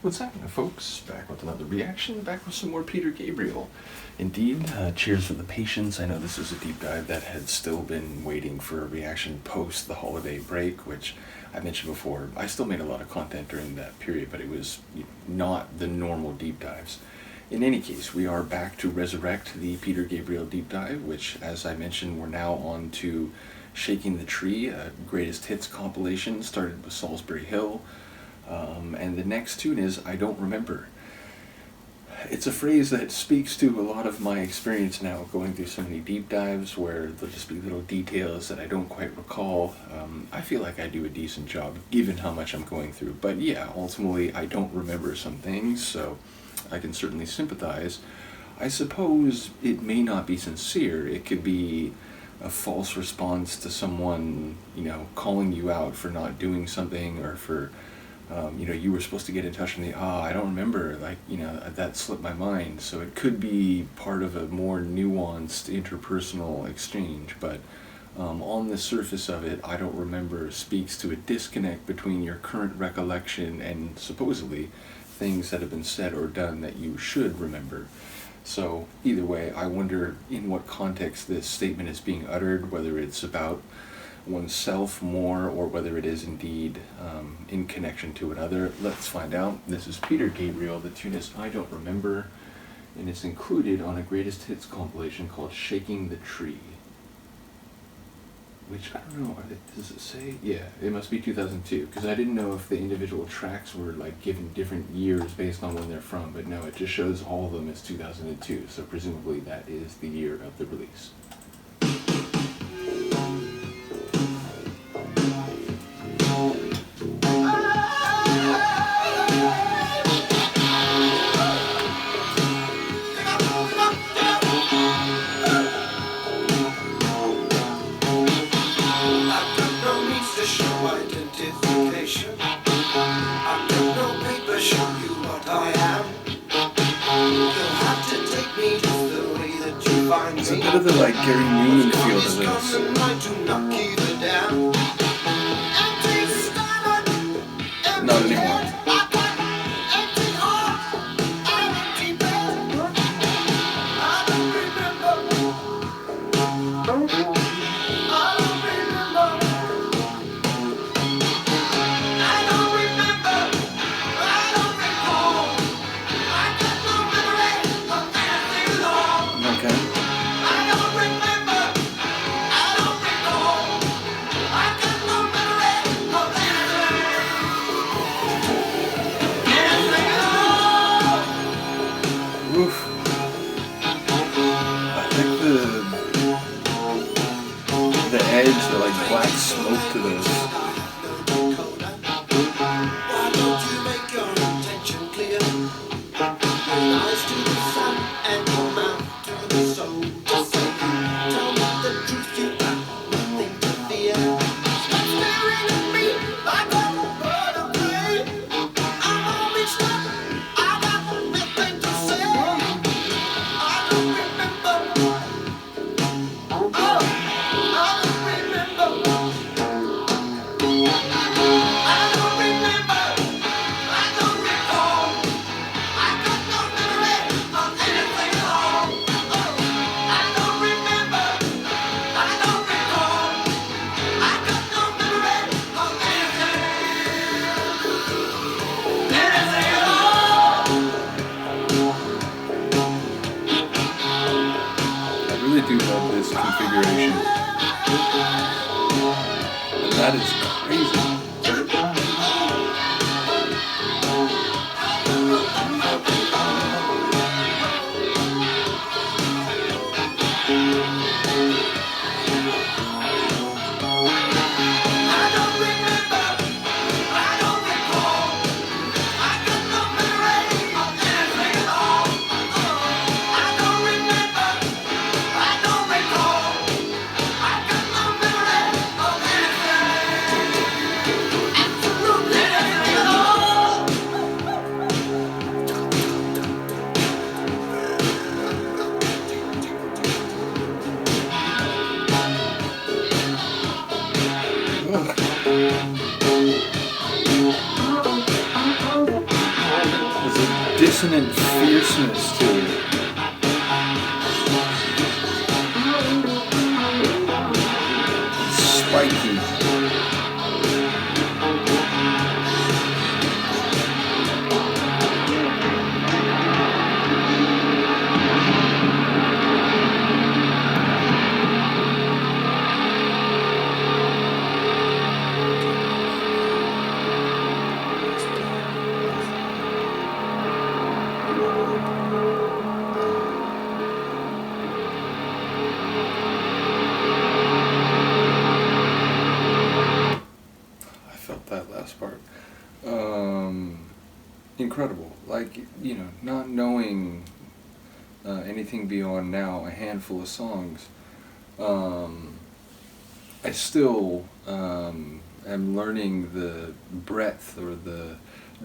What's happening, folks? Back with another reaction, back with some more Peter Gabriel. Indeed, cheers for the patience. I know this is a deep dive that had still been waiting for a reaction post the holiday break, which I mentioned before. I still made a lot of content during that period, but it was not the normal deep dives. In any case, we are back to resurrect the Peter Gabriel deep dive, which, as I mentioned, we're now on to Shaking the Tree, a greatest hits compilation, started with Salisbury Hill. And the next tune is I Don't Remember. It's a phrase that speaks to a lot of my experience now going through so many deep dives where there'll just be little details that I don't quite recall. I feel like I do a decent job given how much I'm going through. But yeah, ultimately I don't remember some things, so I can certainly sympathize. I suppose it may not be sincere. It could be a false response to someone, calling you out for not doing something or for you were supposed to get in touch with me. I don't remember, that slipped my mind. So it could be part of a more nuanced interpersonal exchange, but on the surface of it, I don't remember speaks to a disconnect between your current recollection and supposedly things that have been said or done that you should remember. So either way, I wonder in what context this statement is being uttered, whether it's about oneself more or whether it is indeed in connection to another. Let's find out. This is Peter Gabriel. The tune is I Don't Remember, and it's included on a greatest hits compilation called Shaking the Tree, which I don't know, does it say? Yeah, it must be 2002, because I didn't know if the individual tracks were given different years based on when they're from, but no, it just shows all of them as 2002, so presumably that is the year of the release. It's a bit of the Gary Newman feel to this. Not anymore. Oof. I think the edge, the black smoke to this. I really do love this configuration. That is crazy. dissonant fierceness to it. Spiky. That last part. Incredible. Like, you know, not knowing anything beyond now a handful of songs, I still am learning the breadth or the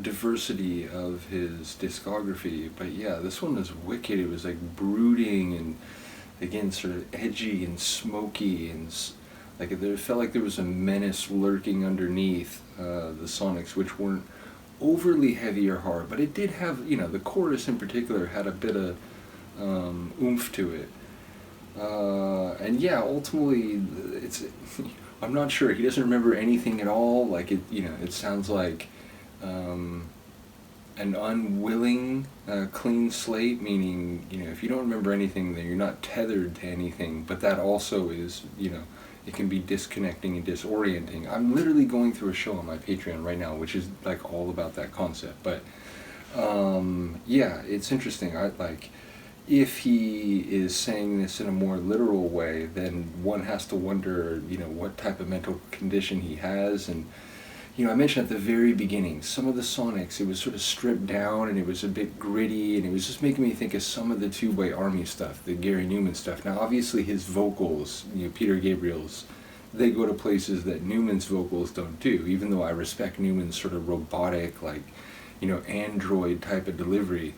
diversity of his discography. But yeah, this one was wicked. It was like brooding and, again, sort of edgy and smoky and like it felt like there was a menace lurking underneath the Sonics, which weren't overly heavy or hard, but it did have, you know, the chorus in particular had a bit of oomph to it. And yeah, ultimately, it's I'm not sure. He doesn't remember anything at all. Like it, you know, it sounds like an unwilling clean slate, meaning, you know, if you don't remember anything, then you're not tethered to anything. But that also is, you know, it can be disconnecting and disorienting. I'm literally going through a show on my Patreon right now, which is like all about that concept. But yeah, it's interesting. I like, if he is saying this in a more literal way, then one has to wonder, you know, what type of mental condition he has. And, you know, I mentioned at the very beginning, some of the Sonics, it was sort of stripped down and it was a bit gritty, and it was just making me think of some of the Two Way Army stuff, the Gary Newman stuff. Now, obviously his vocals, you know, Peter Gabriel's, they go to places that Newman's vocals don't do, even though I respect Newman's sort of robotic, like, you know, android type of delivery.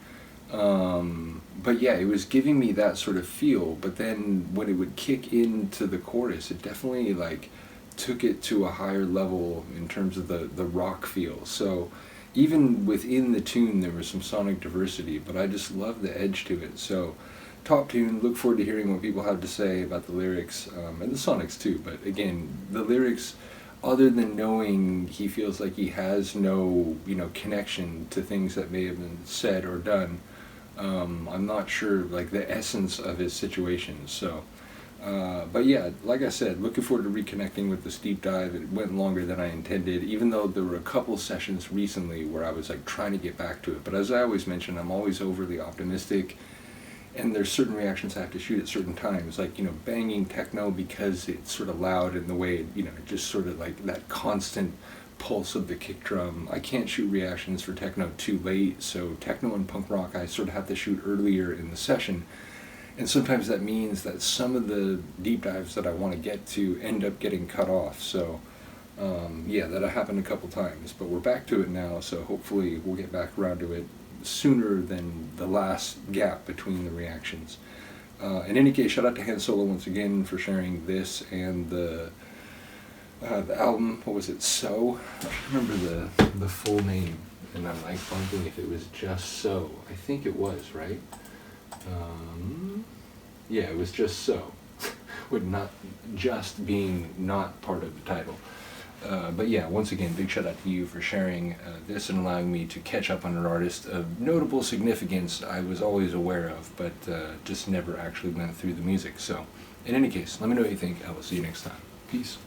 But yeah, it was giving me that sort of feel, but then when it would kick into the chorus, it definitely, like, took it to a higher level in terms of the rock feel. So even within the tune there was some sonic diversity, but I just love the edge to it. So top tune, look forward to hearing what people have to say about the lyrics, and the Sonics too. But again, the lyrics, other than knowing he feels like he has no, you know, connection to things that may have been said or done, I'm not sure, like, the essence of his situation. So but yeah, like I said, looking forward to reconnecting with this deep dive. It went longer than I intended, even though there were a couple sessions recently where I was like trying to get back to it. But as I always mention, I'm always overly optimistic, and there's certain reactions I have to shoot at certain times, like, you know, banging techno because it's sort of loud in the way, you know, just sort of like that constant pulse of the kick drum. I can't shoot reactions for techno too late, so techno and punk rock I sort of have to shoot earlier in the session. And sometimes that means that some of the deep dives that I want to get to end up getting cut off. So yeah, that happened a couple times, but we're back to it now, so hopefully we'll get back around to it sooner than the last gap between the reactions. In any case, shout out to Han Solo once again for sharing this and the album. What was it? So I don't remember the full name, and I'm like wondering if it was just So. I think it was, right? Yeah, it was just So, with not just being not part of the title. But yeah, once again, big shout out to you for sharing this and allowing me to catch up on an artist of notable significance I was always aware of, but just never actually went through the music. So, in any case, let me know what you think. I will see you next time. Peace.